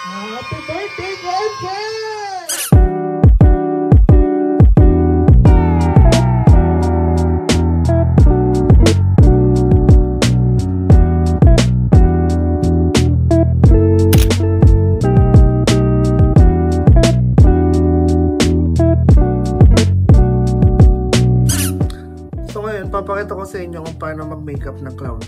Happy birthday, Ken Ken! So ngayon, papakita ko sa inyo kung paano mag-makeup ng clown.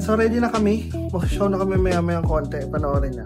So ready na kami. Mag-show na kami maya-maya konti. Panoorin na.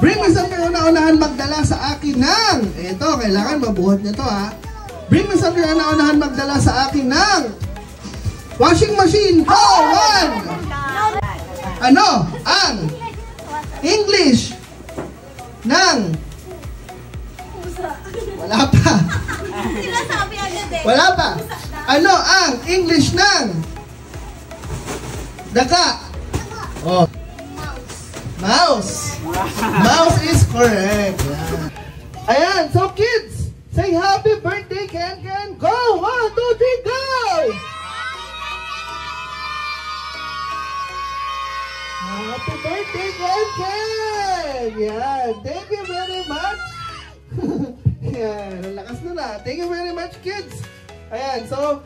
Bring me some kauna-unahan magdala sa akin ng... Ito, kailangan mabuhat niyo to ha. Bring me some kauna-unahan magdala sa akin ng... Washing machine! Go! One! Ano ang English ng... Wala pa. Sinasabi agad eh. Wala pa. Ano ang English ng... Daga? Oh. Mouse. Mouse is correct. Yeah. Ayan, so kids, say happy birthday, Ken Ken. Go! 1, 2, 3, go! Happy birthday, Ken Ken! Yeah, thank you very much. Yeah, lakas na. Thank you very much, kids. Ayan, so,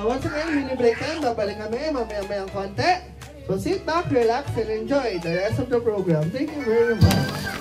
once again, mini break time. Babalik kami mamaya-mayang konti. So sit back, relax, and enjoy the rest of the program. Thank you very much.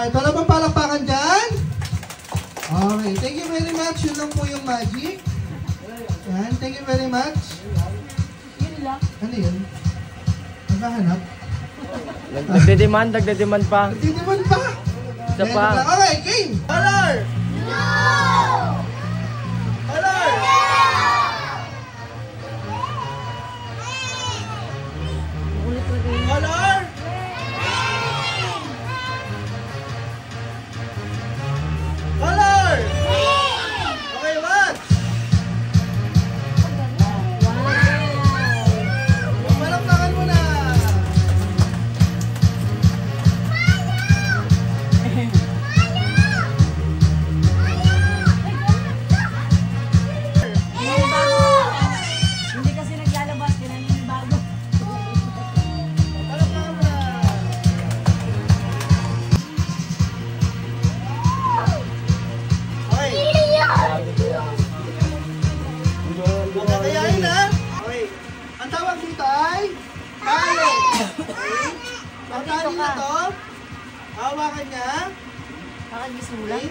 Alright, wala pang palakpakan dyan? Okay, thank you very much. Yun lang po yung magic. Yan, thank you very much. Yun lang. Ano yun? Naghahanap? Nagde-demand pa. Nagde-demand pa? Isa pa. Okay, game! Color! tali na to. Hawakan niya. Nakagisulan.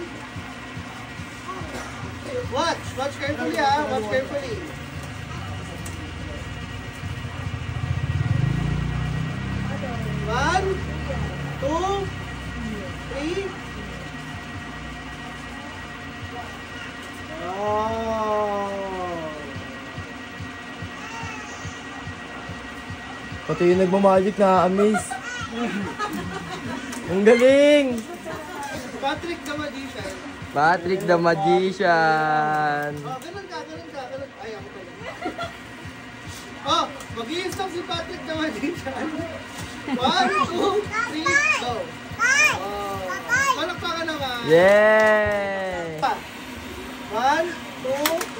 Watch. Watch carefully ha. Watch carefully. One, two, three. Oh. Pati yung nagmamagic na amaze. Ang galing! Patrick the Magician. Patrick the Magician. Oh, ganun ka. Ay, ako pala. Oh, mag-i-stop si Patrick the Magician. 1, 2, 3, go. Oh. Palakpakan naman. Yay! 1, 2,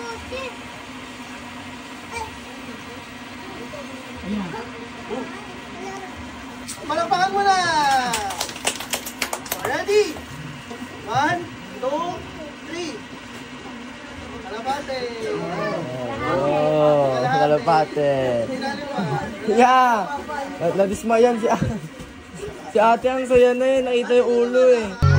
palakpakan mo na. Ready? 1, 2, 3. Kalapate. Oh, kalapate. Yeah! Nadismayan si ate. Si ate ang saya na eh. Nakita yung ulo eh.